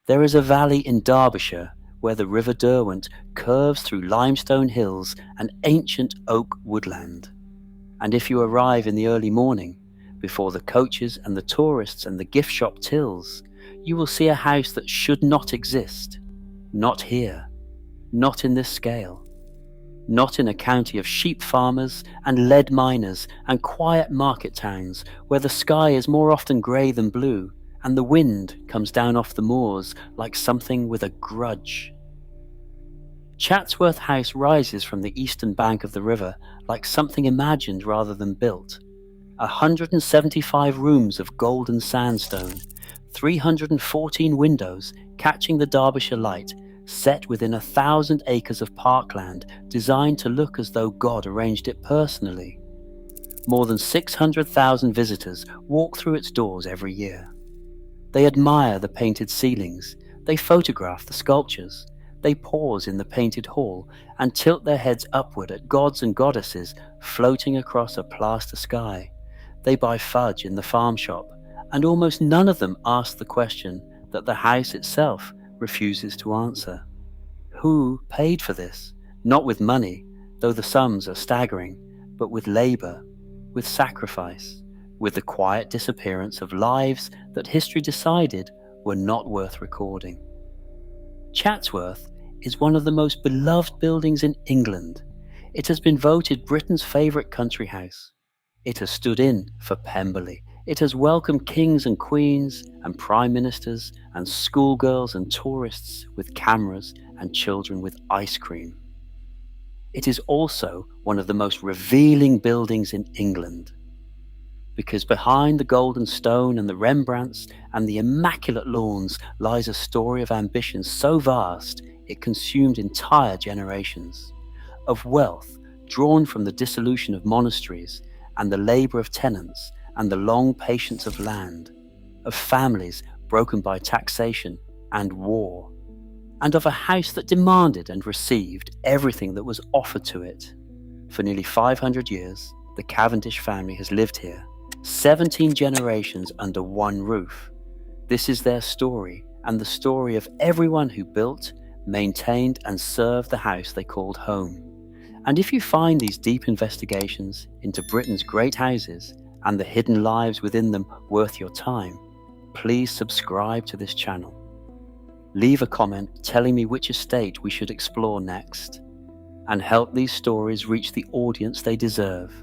There is a valley in Derbyshire where the River Derwent curves through limestone hills and ancient oak woodland. And if you arrive in the early morning, before the coaches and the tourists and the gift shop tills, you will see a house that should not exist. Not here. Not in this scale. Not in a county of sheep farmers and lead miners and quiet market towns where the sky is more often grey than blue and the wind comes down off the moors like something with a grudge. Chatsworth House rises from the eastern bank of the river like something imagined rather than built. 175 rooms of golden sandstone, 314 windows catching the Derbyshire light, set within 1,000 acres of parkland designed to look as though God arranged it personally. More than 600,000 visitors walk through its doors every year. They admire the painted ceilings, they photograph the sculptures, they pause in the painted hall and tilt their heads upward at gods and goddesses floating across a plaster sky. They buy fudge in the farm shop, and almost none of them ask the question that the house itself refuses to answer. Who paid for this? Not with money, though the sums are staggering, but with labour, with sacrifice, with the quiet disappearance of lives that history decided were not worth recording. Chatsworth is one of the most beloved buildings in England. It has been voted Britain's favourite country house. It has stood in for Pemberley. It has welcomed kings and queens and prime ministers and schoolgirls and tourists with cameras and children with ice cream. It is also one of the most revealing buildings in England, because behind the golden stone and the Rembrandts and the immaculate lawns lies a story of ambition so vast it consumed entire generations, of wealth drawn from the dissolution of monasteries and the labour of tenants and the long patience of land, of families broken by taxation and war, and of a house that demanded and received everything that was offered to it. For nearly 500 years, the Cavendish family has lived here, 17 generations under one roof. This is their story, and the story of everyone who built, maintained, and served the house they called home. And if you find these deep investigations into Britain's great houses and the hidden lives within them worth your time, please subscribe to this channel. Leave a comment telling me which estate we should explore next, and help these stories reach the audience they deserve.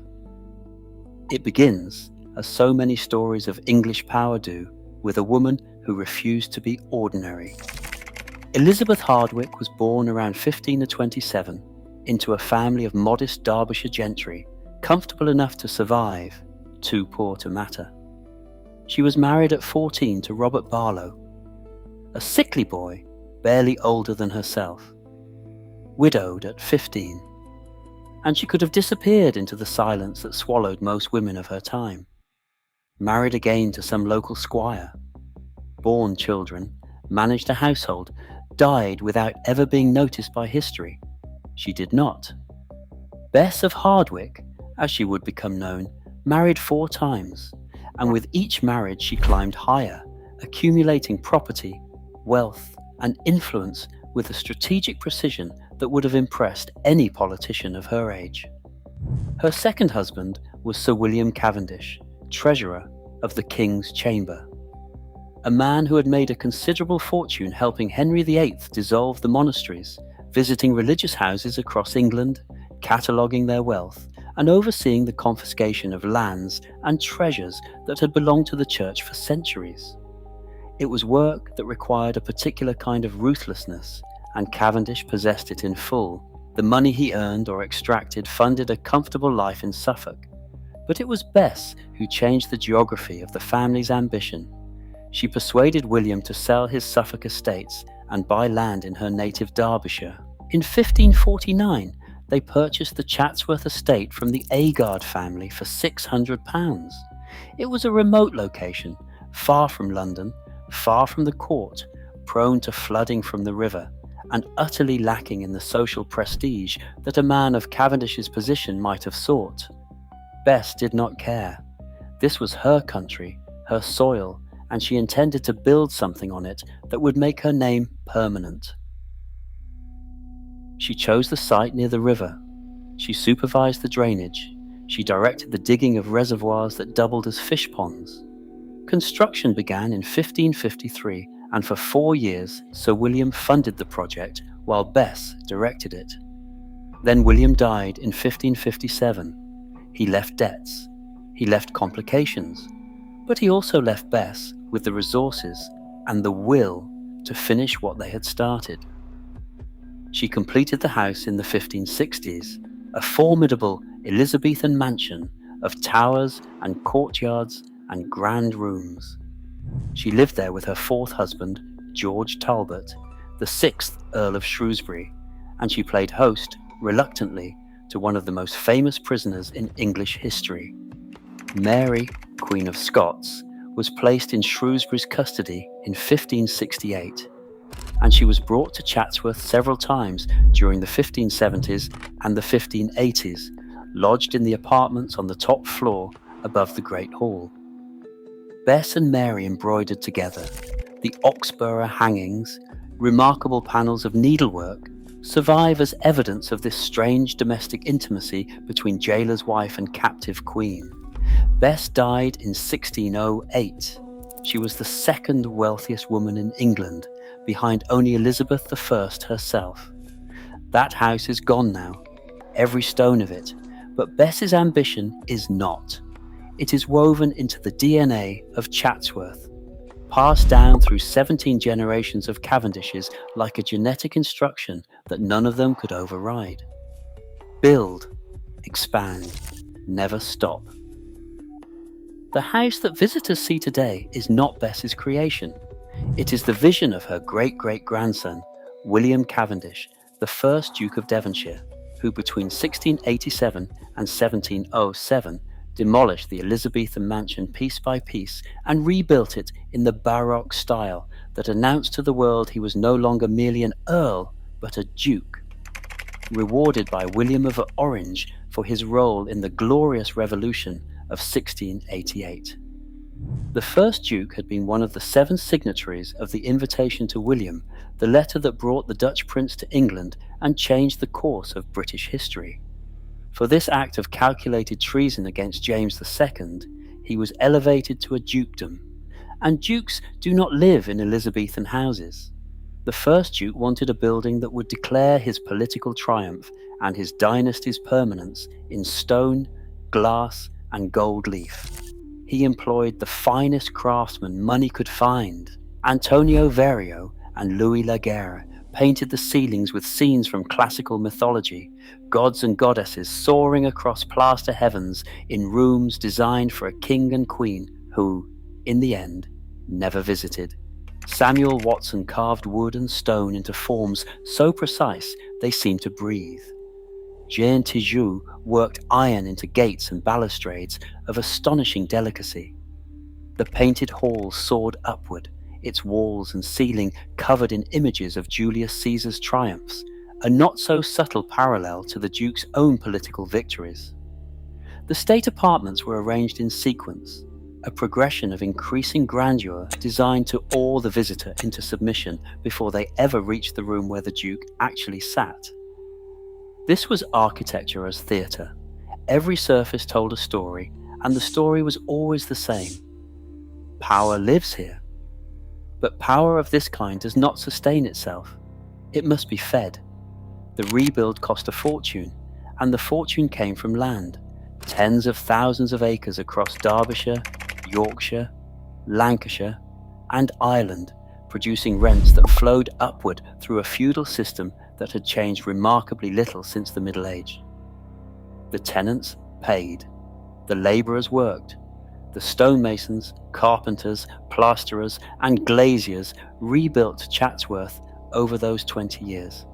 It begins, as so many stories of English power do, with a woman who refused to be ordinary. Elizabeth Hardwick was born around 1527 into a family of modest Derbyshire gentry, comfortable enough to survive, too poor to matter. She was married at 14 to Robert Barlow, a sickly boy, barely older than herself, widowed at 15, and she could have disappeared into the silence that swallowed most women of her time. Married again to some local squire, born children, managed a household, died without ever being noticed by history. She did not. Bess of Hardwick, as she would become known, married 4 times, and with each marriage she climbed higher, accumulating property, wealth, and influence with a strategic precision that would have impressed any politician of her age. Her second husband was Sir William Cavendish, Treasurer of the King's Chamber, a man who had made a considerable fortune helping Henry VIII dissolve the monasteries, visiting religious houses across England, cataloguing their wealth, and overseeing the confiscation of lands and treasures that had belonged to the church for centuries. It was work that required a particular kind of ruthlessness, and Cavendish possessed it in full. The money he earned or extracted funded a comfortable life in Suffolk. But it was Bess who changed the geography of the family's ambition. She persuaded William to sell his Suffolk estates and buy land in her native Derbyshire. In 1549, they purchased the Chatsworth estate from the Agard family for £600. It was a remote location, far from London, far from the court, prone to flooding from the river, and utterly lacking in the social prestige that a man of Cavendish's position might have sought. Bess did not care. This was her country, her soil, and she intended to build something on it that would make her name permanent. She chose the site near the river. She supervised the drainage. She directed the digging of reservoirs that doubled as fish ponds. Construction began in 1553, and for 4 years Sir William funded the project while Bess directed it. Then William died in 1557. He left debts. He left complications. But he also left Bess with the resources and the will to finish what they had started. She completed the house in the 1560s, a formidable Elizabethan mansion of towers and courtyards and grand rooms. She lived there with her fourth husband, George Talbot, the sixth Earl of Shrewsbury, and she played host, reluctantly, to one of the most famous prisoners in English history. Mary, Queen of Scots, was placed in Shrewsbury's custody in 1568, and she was brought to Chatsworth several times during the 1570s and the 1580s, lodged in the apartments on the top floor above the Great Hall. Bess and Mary embroidered together. The oxborough hangings, remarkable panels of needlework, survive as evidence of this strange domestic intimacy between jailer's wife and captive queen. Bess died in 1608. She was the second wealthiest woman in England, behind only Elizabeth I herself. That house is gone now, every stone of it, but Bess's ambition is not. It is woven into the DNA of Chatsworth, passed down through 17 generations of Cavendishes like a genetic instruction that none of them could override. Build, expand, never stop. The house that visitors see today is not Bess's creation. It is the vision of her great-great-grandson, William Cavendish, the first Duke of Devonshire, who between 1687 and 1707 demolished the Elizabethan mansion piece by piece and rebuilt it in the Baroque style that announced to the world he was no longer merely an earl, but a duke. Rewarded by William of Orange for his role in the glorious Revolution of 1688. The first Duke had been one of the 7 signatories of the invitation to William, the letter that brought the Dutch prince to England and changed the course of British history. For this act of calculated treason against James II, he was elevated to a dukedom. And dukes do not live in Elizabethan houses. The first Duke wanted a building that would declare his political triumph and his dynasty's permanence in stone, glass, and gold leaf. He employed the finest craftsmen money could find. Antonio Verrio and Louis Laguerre painted the ceilings with scenes from classical mythology, gods and goddesses soaring across plaster heavens in rooms designed for a king and queen who, in the end, never visited. Samuel Watson carved wood and stone into forms so precise they seemed to breathe. Jean Tijoux worked iron into gates and balustrades of astonishing delicacy. The painted hall soared upward, its walls and ceiling covered in images of Julius Caesar's triumphs, a not-so-subtle parallel to the Duke's own political victories. The state apartments were arranged in sequence, a progression of increasing grandeur designed to awe the visitor into submission before they ever reached the room where the Duke actually sat. This was architecture as theatre. Every surface told a story, and the story was always the same. Power lives here. But power of this kind does not sustain itself. It must be fed. The rebuild cost a fortune, and the fortune came from land, tens of thousands of acres across Derbyshire, Yorkshire, Lancashire, and Ireland, producing rents that flowed upward through a feudal system that had changed remarkably little since the Middle Age. The tenants paid, the labourers worked, the stonemasons, carpenters, plasterers, and glaziers rebuilt Chatsworth over those 20 years.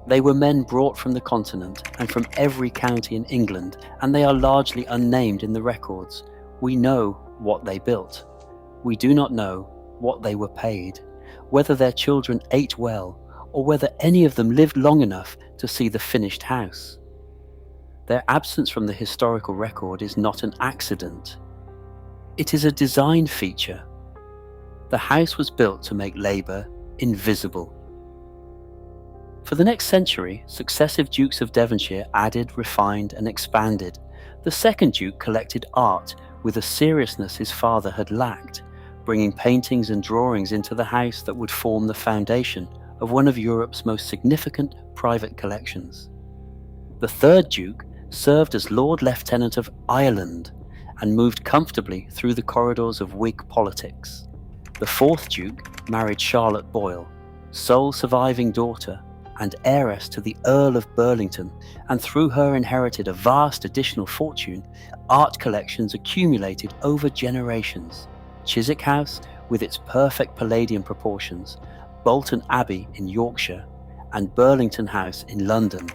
They were men brought from the continent and from every county in England, and they are largely unnamed in the records. We know what they built. We do not know what they were paid, whether their children ate well, or whether any of them lived long enough to see the finished house. Their absence from the historical record is not an accident. It is a design feature. The house was built to make labour invisible. For the next century, successive Dukes of Devonshire added, refined and expanded. The second Duke collected art with a seriousness his father had lacked, bringing paintings and drawings into the house that would form the foundation of one of Europe's most significant private collections. The third Duke served as Lord Lieutenant of Ireland and moved comfortably through the corridors of Whig politics. The fourth Duke married Charlotte Boyle, sole surviving daughter and heiress to the Earl of Burlington, and through her inherited a vast additional fortune. Art collections accumulated over generations. Chiswick House, with its perfect Palladian proportions, Bolton Abbey in Yorkshire, and Burlington House in London.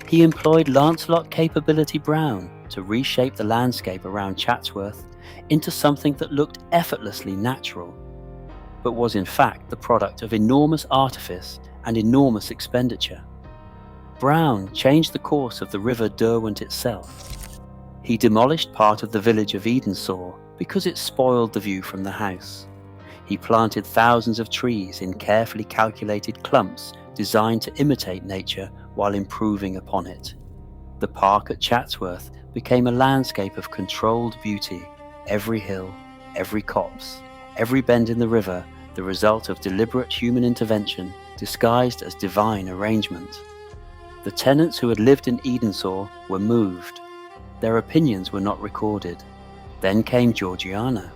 He employed Lancelot Capability Brown to reshape the landscape around Chatsworth into something that looked effortlessly natural, but was in fact the product of enormous artifice and enormous expenditure. Brown changed the course of the River Derwent itself. He demolished part of the village of Edensaw because it spoiled the view from the house. He planted thousands of trees in carefully calculated clumps designed to imitate nature while improving upon it. The park at Chatsworth became a landscape of controlled beauty, every hill, every copse, every bend in the river, the result of deliberate human intervention disguised as divine arrangement. The tenants who had lived in Edensaw were moved. Their opinions were not recorded. Then came Georgiana.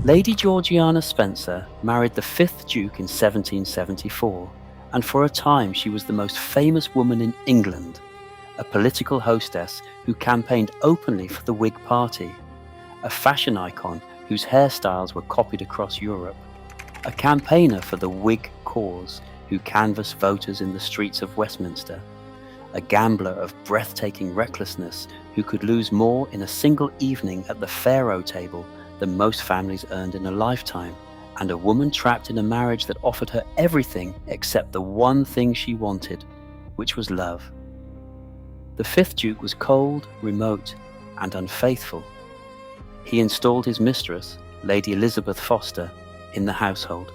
Lady Georgiana Spencer married the 5th Duke in 1774, and for a time she was the most famous woman in England, a political hostess who campaigned openly for the Whig Party, a fashion icon whose hairstyles were copied across Europe, a campaigner for the Whig cause who canvassed voters in the streets of Westminster, a gambler of breathtaking recklessness who could lose more in a single evening at the faro table than most families earned in a lifetime, and a woman trapped in a marriage that offered her everything except the one thing she wanted, which was love. The 5th Duke was cold, remote, and unfaithful. He installed his mistress, Lady Elizabeth Foster, in the household.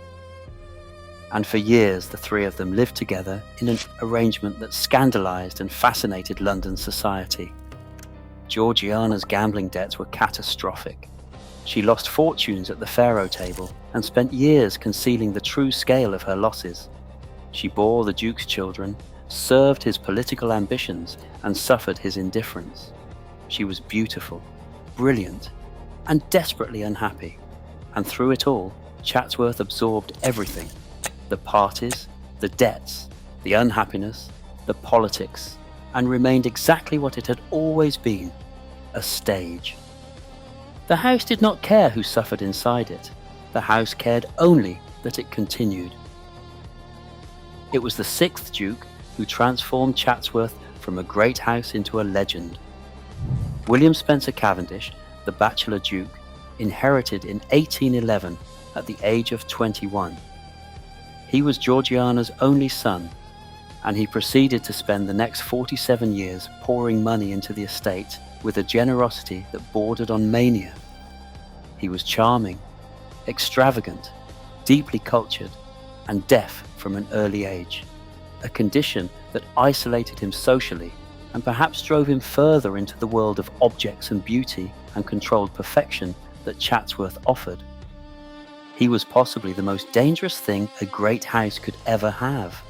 And for years the three of them lived together in an arrangement that scandalized and fascinated London society. Georgiana's gambling debts were catastrophic. She lost fortunes at the faro table and spent years concealing the true scale of her losses. She bore the Duke's children, served his political ambitions, and suffered his indifference. She was beautiful, brilliant, and desperately unhappy. And through it all, Chatsworth absorbed everything: the parties, the debts, the unhappiness, the politics, and remained exactly what it had always been: a stage. The house did not care who suffered inside it. The house cared only that it continued. It was the 6th Duke who transformed Chatsworth from a great house into a legend. William Spencer Cavendish, the bachelor Duke, inherited in 1811 at the age of 21. He was Georgiana's only son, and he proceeded to spend the next 47 years pouring money into the estate with a generosity that bordered on mania. He was charming, extravagant, deeply cultured, and deaf from an early age, a condition that isolated him socially and perhaps drove him further into the world of objects and beauty and controlled perfection that Chatsworth offered. He was possibly the most dangerous thing a great house could ever have,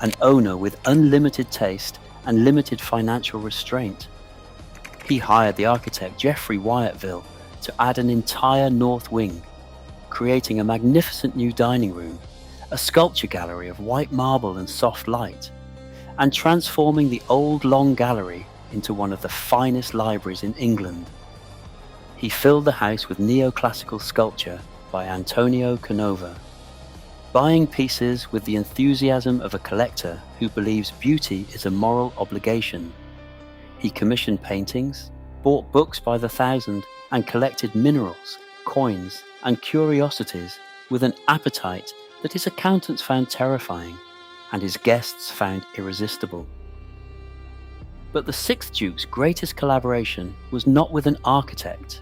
an owner with unlimited taste and limited financial restraint. He hired the architect Geoffrey Wyatville to add an entire north wing, creating a magnificent new dining room, a sculpture gallery of white marble and soft light, and transforming the old Long Gallery into one of the finest libraries in England. He filled the house with neoclassical sculpture by Antonio Canova, buying pieces with the enthusiasm of a collector who believes beauty is a moral obligation. He commissioned paintings, bought books by the thousand, and collected minerals, coins, and curiosities with an appetite that his accountants found terrifying and his guests found irresistible. But the 6th Duke's greatest collaboration was not with an architect.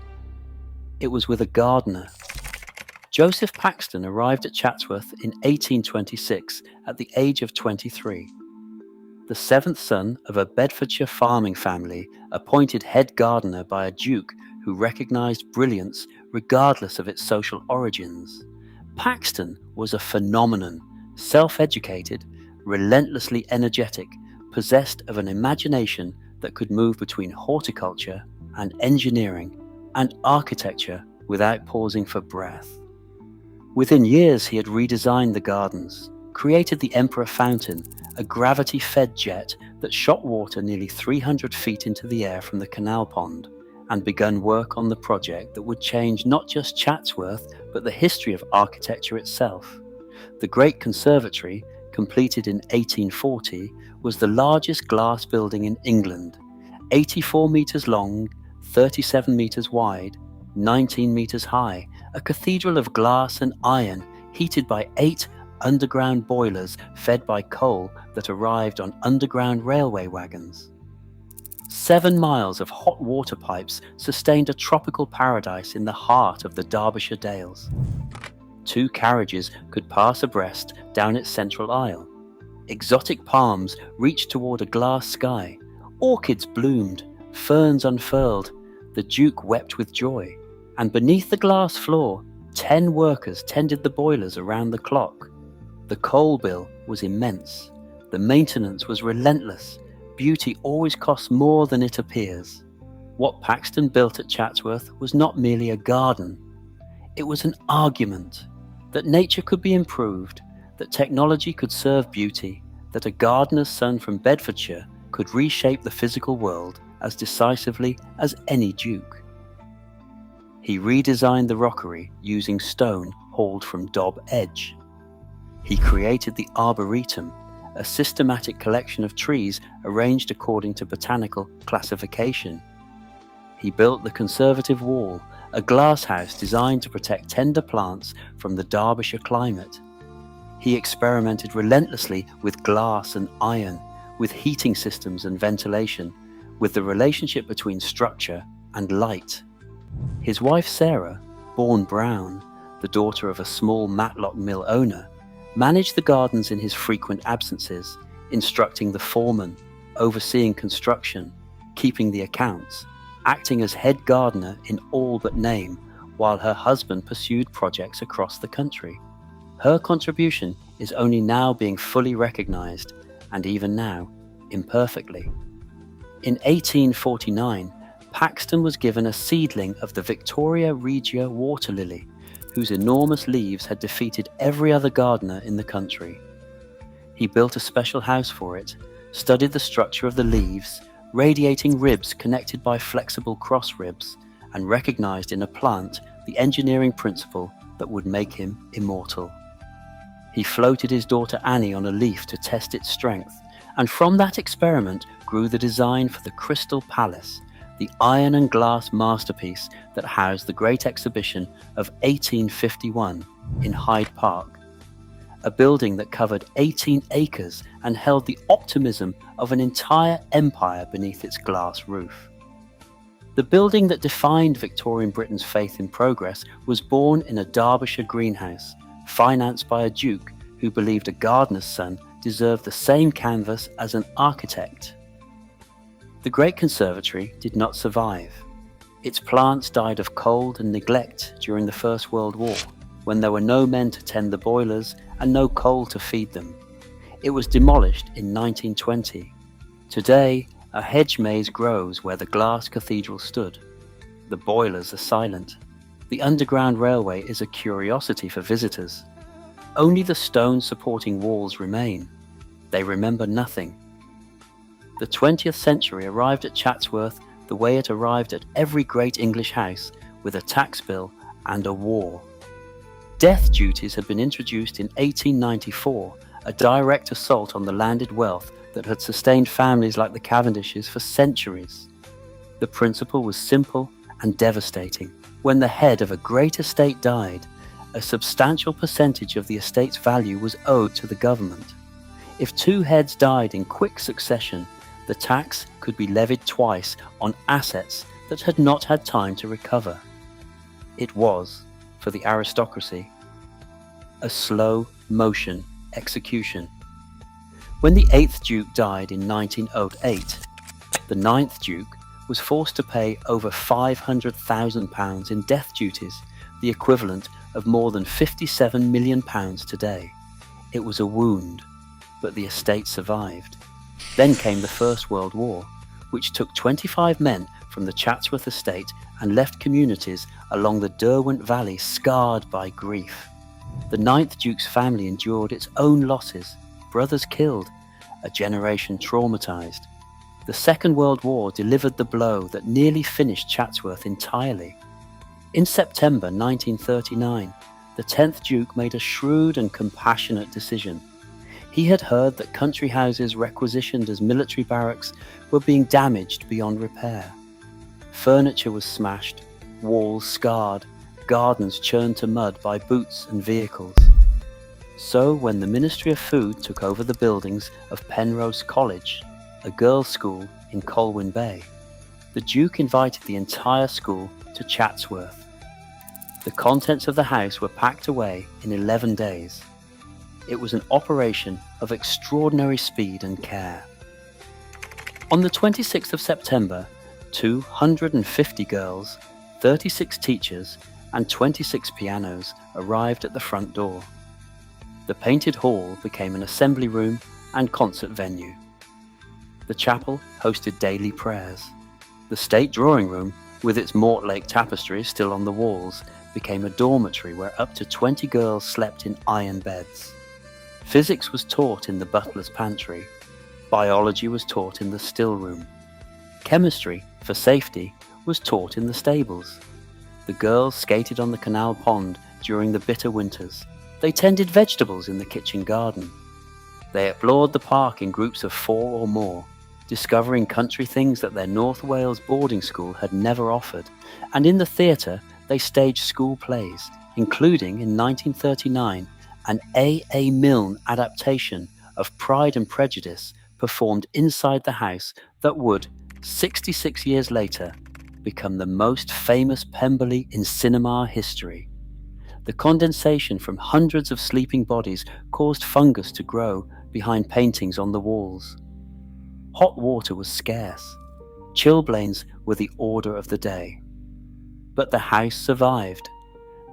It was with a gardener. Joseph Paxton arrived at Chatsworth in 1826 at the age of 23. The seventh son of a Bedfordshire farming family, appointed head gardener by a duke who recognised brilliance regardless of its social origins. Paxton was a phenomenon, self-educated, relentlessly energetic, possessed of an imagination that could move between horticulture and engineering and architecture without pausing for breath. Within years he had redesigned the gardens, created the Emperor Fountain, a gravity-fed jet that shot water nearly 300 feet into the air from the canal pond, and begun work on the project that would change not just Chatsworth, but the history of architecture itself. The Great Conservatory, completed in 1840, was the largest glass building in England, 84 metres long, 37 metres wide, 19 metres high, a cathedral of glass and iron heated by 8 underground boilers fed by coal that arrived on underground railway wagons. 7 miles of hot water pipes sustained a tropical paradise in the heart of the Derbyshire Dales. 2 carriages could pass abreast down its central aisle. Exotic palms reached toward a glass sky. Orchids bloomed, ferns unfurled. The Duke wept with joy. And beneath the glass floor, 10 workers tended the boilers around the clock. The coal bill was immense. The maintenance was relentless. Beauty always costs more than it appears. What Paxton built at Chatsworth was not merely a garden. It was an argument that nature could be improved, that technology could serve beauty, that a gardener's son from Bedfordshire could reshape the physical world as decisively as any duke. He redesigned the rockery using stone hauled from Dob Edge. He created the Arboretum, a systematic collection of trees arranged according to botanical classification. He built the Conservative Wall, a glass house designed to protect tender plants from the Derbyshire climate. He experimented relentlessly with glass and iron, with heating systems and ventilation, with the relationship between structure and light. His wife Sarah, born Brown, the daughter of a small Matlock mill owner, managed the gardens in his frequent absences, instructing the foreman, overseeing construction, keeping the accounts, acting as head gardener in all but name, while her husband pursued projects across the country. Her contribution is only now being fully recognised, and even now, imperfectly. In 1849, Paxton was given a seedling of the Victoria Regia water lily, whose enormous leaves had defeated every other gardener in the country. He built a special house for it, studied the structure of the leaves, radiating ribs connected by flexible cross ribs, and recognized in a plant the engineering principle that would make him immortal. He floated his daughter Annie on a leaf to test its strength, and from that experiment grew the design for the Crystal Palace, the iron and glass masterpiece that housed the Great Exhibition of 1851 in Hyde Park, a building that covered 18 acres and held the optimism of an entire empire beneath its glass roof. The building that defined Victorian Britain's faith in progress was born in a Derbyshire greenhouse, financed by a duke who believed a gardener's son deserved the same canvas as an architect. The Great Conservatory did not survive. Its plants died of cold and neglect during the First World War, when there were no men to tend the boilers and no coal to feed them. It was demolished in 1920. Today, a hedge maze grows where the glass cathedral stood. The boilers are silent. The underground railway is a curiosity for visitors. Only the stone supporting walls remain. They remember nothing. The 20th century arrived at Chatsworth the way it arrived at every great English house, with a tax bill and a war. Death duties had been introduced in 1894, a direct assault on the landed wealth that had sustained families like the Cavendishes for centuries. The principle was simple and devastating. When the head of a great estate died, a substantial percentage of the estate's value was owed to the government. If 2 heads died in quick succession, the tax could be levied twice on assets that had not had time to recover. It was, for the aristocracy. A slow motion execution. When the 8th Duke died in 1908, the 9th Duke was forced to pay over £500,000 in death duties, the equivalent of more than £57 million today. It was a wound, but the estate survived. Then came the First World War, which took 25 men from the Chatsworth estate and left communities along the Derwent Valley scarred by grief. The 9th Duke's family endured its own losses, brothers killed, a generation traumatised. The Second World War delivered the blow that nearly finished Chatsworth entirely. In September 1939, the 10th Duke made a shrewd and compassionate decision. He had heard that country houses requisitioned as military barracks were being damaged beyond repair. Furniture was smashed, walls scarred, gardens churned to mud by boots and vehicles. So when the Ministry of Food took over the buildings of Penrose College, a girls' school in Colwyn Bay, the Duke invited the entire school to Chatsworth. The contents of the house were packed away in 11 days. It was an operation of extraordinary speed and care. On the 26th of September, 250 girls, 36 teachers, and 26 pianos arrived at the front door. The painted hall became an assembly room and concert venue. The chapel hosted daily prayers. The state drawing room, with its Mortlake tapestry still on the walls, became a dormitory where up to 20 girls slept in iron beds. Physics was taught in the butler's pantry. Biology was taught in the still room. Chemistry, for safety, was taught in the stables. The girls skated on the canal pond during the bitter winters. They tended vegetables in the kitchen garden. They explored the park in groups of 4 or more, discovering country things that their North Wales boarding school had never offered, and in the theatre they staged school plays, including in 1939 an A. Milne adaptation of Pride and Prejudice performed inside the house that would, 66 years later, become the most famous Pemberley in cinema history. The condensation from hundreds of sleeping bodies caused fungus to grow behind paintings on the walls. Hot water was scarce. Chilblains were the order of the day. But the house survived.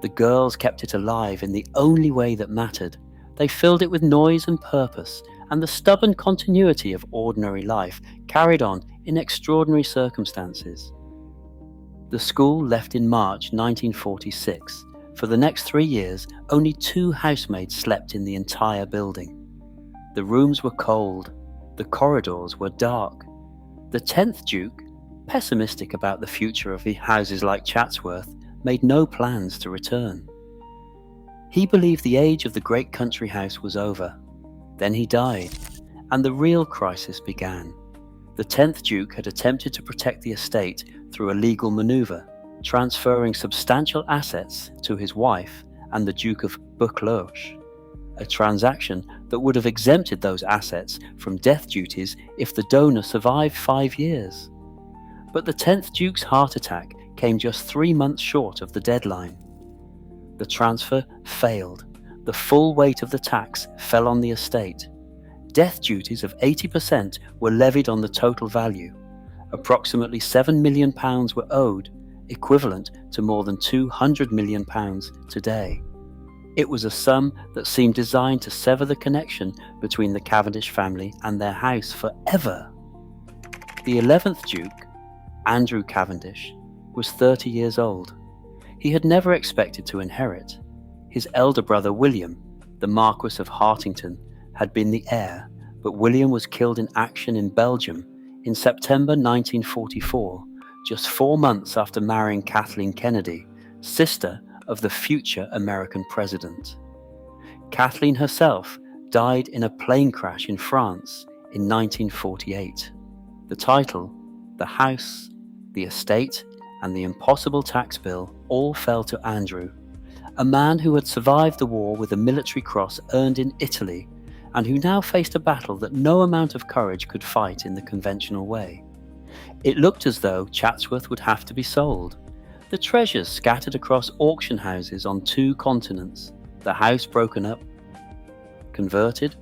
The girls kept it alive in the only way that mattered. They filled it with noise and purpose, and the stubborn continuity of ordinary life carried on in extraordinary circumstances. The school left in March 1946. For the next 3 years, only 2 housemaids slept in the entire building. The rooms were cold. The corridors were dark. The 10th Duke, pessimistic about the future of houses like Chatsworth, made no plans to return. He believed the age of the great country house was over. Then he died, and the real crisis began. The 10th Duke had attempted to protect the estate through a legal manoeuvre, transferring substantial assets to his wife and the Duke of Buccleuch, a transaction that would have exempted those assets from death duties if the donor survived 5 years. But the 10th Duke's heart attack came just 3 months short of the deadline. The transfer failed. The full weight of the tax fell on the estate. Death duties of 80% were levied on the total value. Approximately £7 million were owed, equivalent to more than £200 million today. It was a sum that seemed designed to sever the connection between the Cavendish family and their house forever. The 11th Duke, Andrew Cavendish, was 30 years old. He had never expected to inherit. His elder brother William, the Marquess of Hartington, had been the heir, but William was killed in action in Belgium in September 1944, just 4 months after marrying Kathleen Kennedy, sister of the future American president. Kathleen herself died in a plane crash in France in 1948. The title, the house, the estate, and the impossible tax bill all fell to Andrew, a man who had survived the war with a military cross earned in Italy and who now faced a battle that no amount of courage could fight in the conventional way. It looked as though Chatsworth would have to be sold, The treasures scattered across auction houses on 2 continents, the house broken up, converted,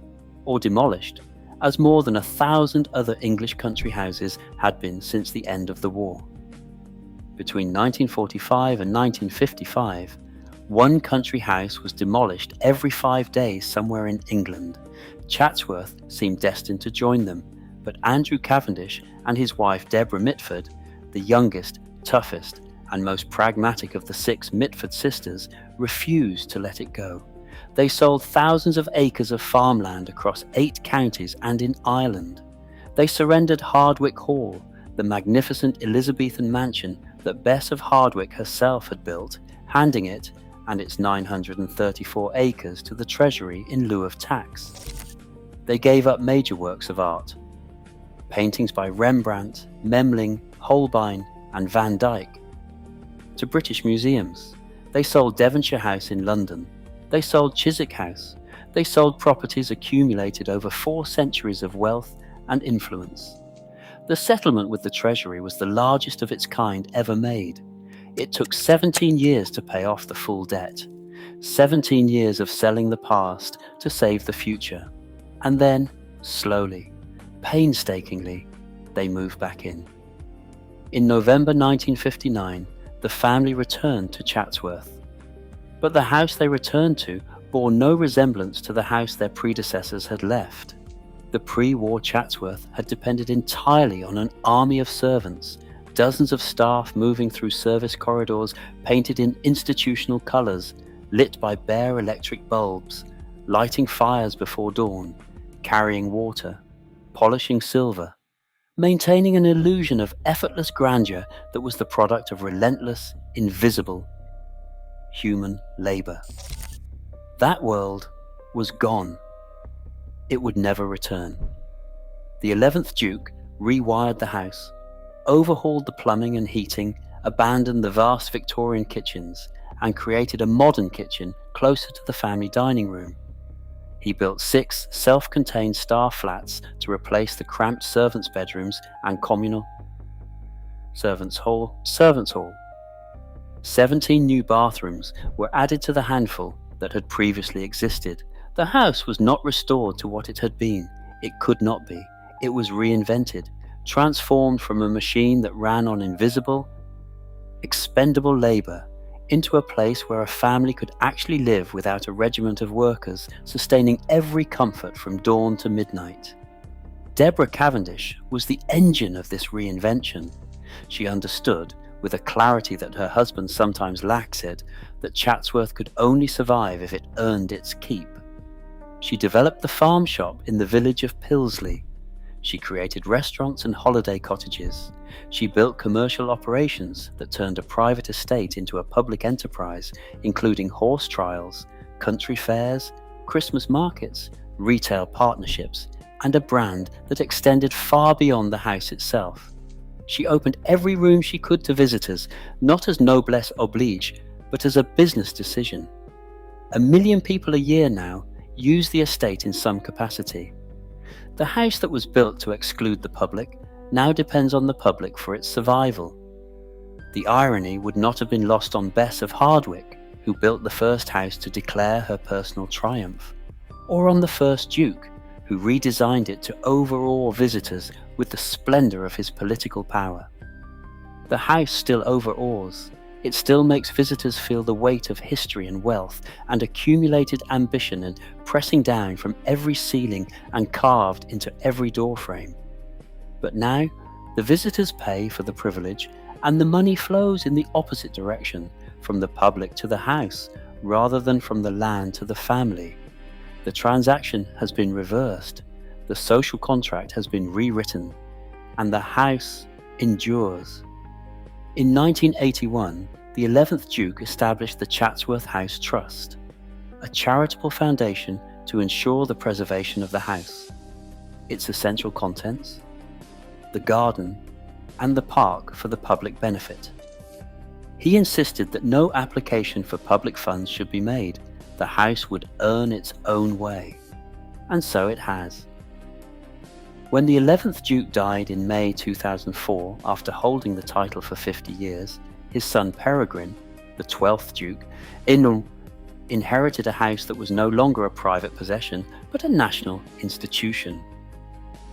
or demolished, as more than 1,000 other English country houses had been since the end of the war. Between 1945 and 1955, one country house was demolished every 5 days somewhere in England. Chatsworth seemed destined to join them, but Andrew Cavendish and his wife Deborah Mitford, the youngest, toughest, and most pragmatic of the 6 Mitford sisters, refused to let it go. They sold thousands of acres of farmland across 8 counties and in Ireland. They surrendered Hardwick Hall, the magnificent Elizabethan mansion that Bess of Hardwick herself had built, handing it and its 934 acres to the Treasury in lieu of tax. They gave up major works of art. Paintings by Rembrandt, Memling, Holbein and Van Dyck to British museums. They sold Devonshire House in London. They sold Chiswick House. They sold properties accumulated over 4 centuries of wealth and influence. The settlement with the Treasury was the largest of its kind ever made. It took 17 years to pay off the full debt, 17 years of selling the past to save the future, and then, slowly, painstakingly, they moved back in. In November 1959, the family returned to Chatsworth. But the house they returned to bore no resemblance to the house their predecessors had left. The pre-war Chatsworth had depended entirely on an army of servants, dozens of staff moving through service corridors painted in institutional colours, lit by bare electric bulbs, lighting fires before dawn, carrying water, polishing silver, maintaining an illusion of effortless grandeur that was the product of relentless, invisible, human labour. That world was gone. It would never return. The 11th Duke rewired the house, overhauled the plumbing and heating, abandoned the vast Victorian kitchens, and created a modern kitchen closer to the family dining room. He built 6 self-contained staff flats to replace the cramped servants' bedrooms and communal servants' hall. 17 new bathrooms were added to the handful that had previously existed. The house was not restored to what it had been. It could not be. It was reinvented, transformed from a machine that ran on invisible, expendable labour into a place where a family could actually live without a regiment of workers sustaining every comfort from dawn to midnight. Deborah Cavendish was the engine of this reinvention. She understood, with a clarity that her husband sometimes lacked it, that Chatsworth could only survive if it earned its keep. She developed the farm shop in the village of Pilsley. She created restaurants and holiday cottages. She built commercial operations that turned a private estate into a public enterprise, including horse trials, country fairs, Christmas markets, retail partnerships, and a brand that extended far beyond the house itself. She opened every room she could to visitors, not as noblesse oblige, but as a business decision. 1 million people a year now use the estate in some capacity. The house that was built to exclude the public now depends on the public for its survival. The irony would not have been lost on Bess of Hardwick, who built the first house to declare her personal triumph, or on the first Duke, who redesigned it to overawe visitors with the splendour of his political power. The house still overawes. It still makes visitors feel the weight of history and wealth and accumulated ambition and pressing down from every ceiling and carved into every doorframe. But now, the visitors pay for the privilege and the money flows in the opposite direction, from the public to the house, rather than from the land to the family. The transaction has been reversed, the social contract has been rewritten, and the house endures. In 1981, the 11th Duke established the Chatsworth House Trust, a charitable foundation to ensure the preservation of the house, its essential contents, the garden, and the park for the public benefit. He insisted that no application for public funds should be made. The house would earn its own way. And so it has. When the 11th Duke died in May 2004 after holding the title for 50 years, his son Peregrine, the 12th Duke, inherited a house that was no longer a private possession, but a national institution.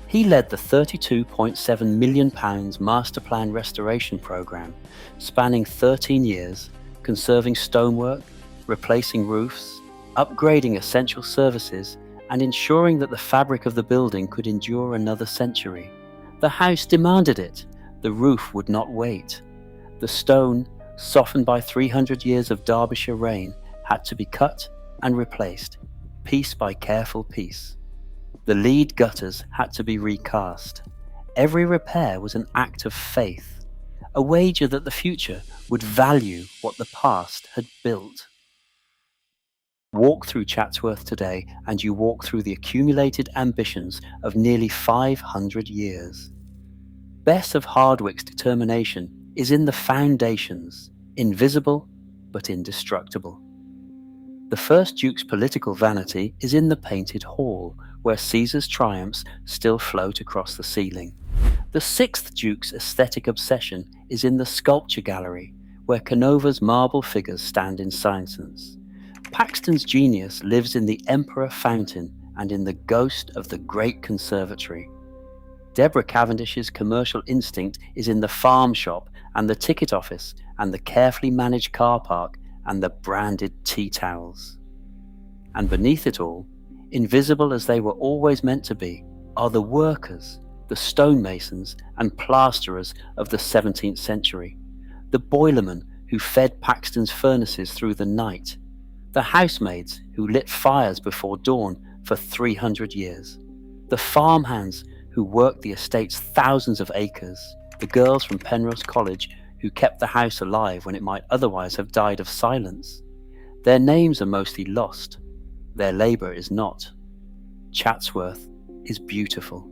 He led the £32.7 million master plan restoration programme, spanning 13 years, conserving stonework, replacing roofs, upgrading essential services, and ensuring that the fabric of the building could endure another century. The house demanded it. The roof would not wait. The stone, softened by 300 years of Derbyshire rain, had to be cut and replaced, piece by careful piece. The lead gutters had to be recast. Every repair was an act of faith, a wager that the future would value what the past had built. Walk through Chatsworth today and you walk through the accumulated ambitions of nearly 500 years. Bess of Hardwick's determination is in the foundations, invisible but indestructible. The first Duke's political vanity is in the painted hall, where Caesar's triumphs still float across the ceiling. The sixth Duke's aesthetic obsession is in the sculpture gallery, where Canova's marble figures stand in silence. Paxton's genius lives in the Emperor Fountain and in the ghost of the Great Conservatory. Deborah Cavendish's commercial instinct is in the farm shop and the ticket office and the carefully managed car park and the branded tea towels. And beneath it all, invisible as they were always meant to be, are the workers, the stonemasons and plasterers of the 17th century, the boilermen who fed Paxton's furnaces through the night, the housemaids who lit fires before dawn for 300 years, the farmhands who worked the estate's thousands of acres, the girls from Penrose College who kept the house alive when it might otherwise have died of silence. Their names are mostly lost. Their labour is not. Chatsworth is beautiful.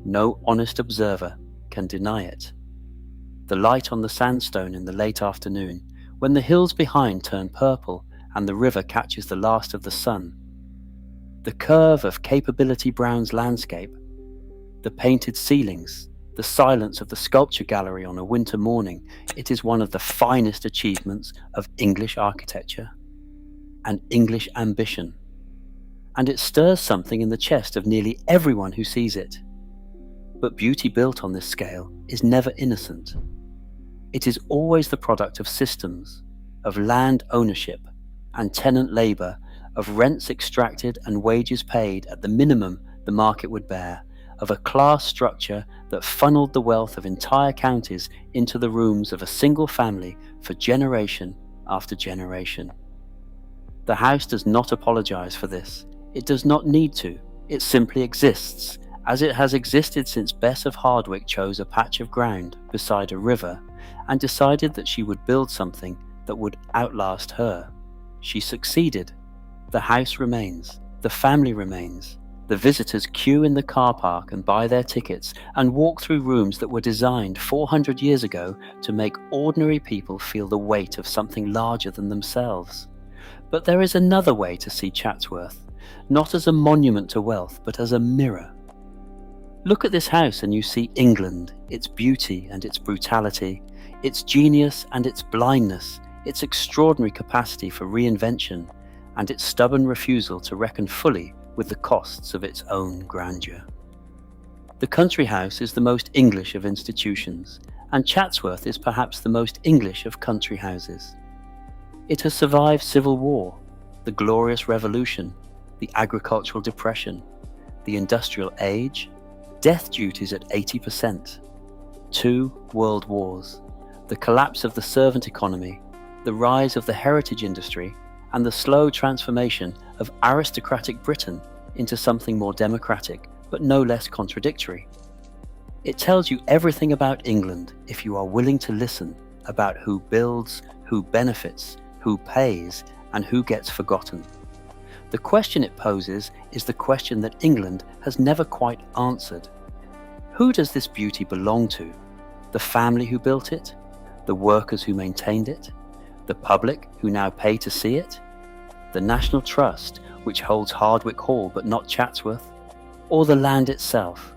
No honest observer can deny it. The light on the sandstone in the late afternoon, when the hills behind turn purple and the river catches the last of the sun. The curve of Capability Brown's landscape, the painted ceilings, the silence of the sculpture gallery on a winter morning, it is one of the finest achievements of English architecture and English ambition. And it stirs something in the chest of nearly everyone who sees it. But beauty built on this scale is never innocent. It is always the product of systems, of land ownership and tenant labour, of rents extracted and wages paid at the minimum the market would bear, of a class structure that funneled the wealth of entire counties into the rooms of a single family for generation after generation. The house does not apologise for this. It does not need to. It simply exists, as it has existed since Bess of Hardwick chose a patch of ground beside a river and decided that she would build something that would outlast her. She succeeded. The house remains. The family remains. The visitors queue in the car park and buy their tickets and walk through rooms that were designed 400 years ago to make ordinary people feel the weight of something larger than themselves. But there is another way to see Chatsworth, not as a monument to wealth, but as a mirror. Look at this house and you see England, its beauty and its brutality, its genius and its blindness, its extraordinary capacity for reinvention, and its stubborn refusal to reckon fully with the costs of its own grandeur. The country house is the most English of institutions, and Chatsworth is perhaps the most English of country houses. It has survived civil war, the Glorious Revolution, the agricultural depression, the industrial age, death duties at 80%, 2 world wars, the collapse of the servant economy, the rise of the heritage industry, and the slow transformation of aristocratic Britain into something more democratic, but no less contradictory. It tells you everything about England if you are willing to listen about who builds, who benefits, who pays, and who gets forgotten. The question it poses is the question that England has never quite answered. Who does this beauty belong to? The family who built it? The workers who maintained it? The public who now pay to see it? The National Trust, which holds Hardwick Hall but not Chatsworth? Or the land itself,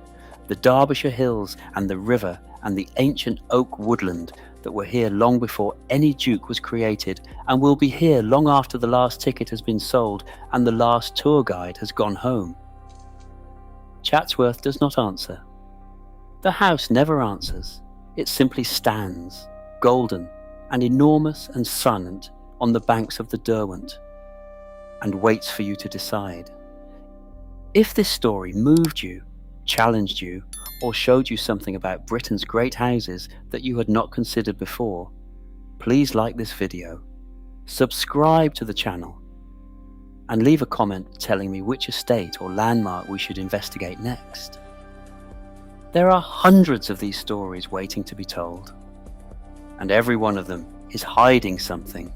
the Derbyshire hills and the river and the ancient oak woodland that were here long before any duke was created and will be here long after the last ticket has been sold and the last tour guide has gone home? Chatsworth does not answer. The house never answers. It simply stands, golden and enormous and silent, on the banks of the Derwent, and waits for you to decide. If this story moved you, challenged you, or showed you something about Britain's great houses that you had not considered before, please like this video, subscribe to the channel, and leave a comment telling me which estate or landmark we should investigate next. There are hundreds of these stories waiting to be told, and every one of them is hiding something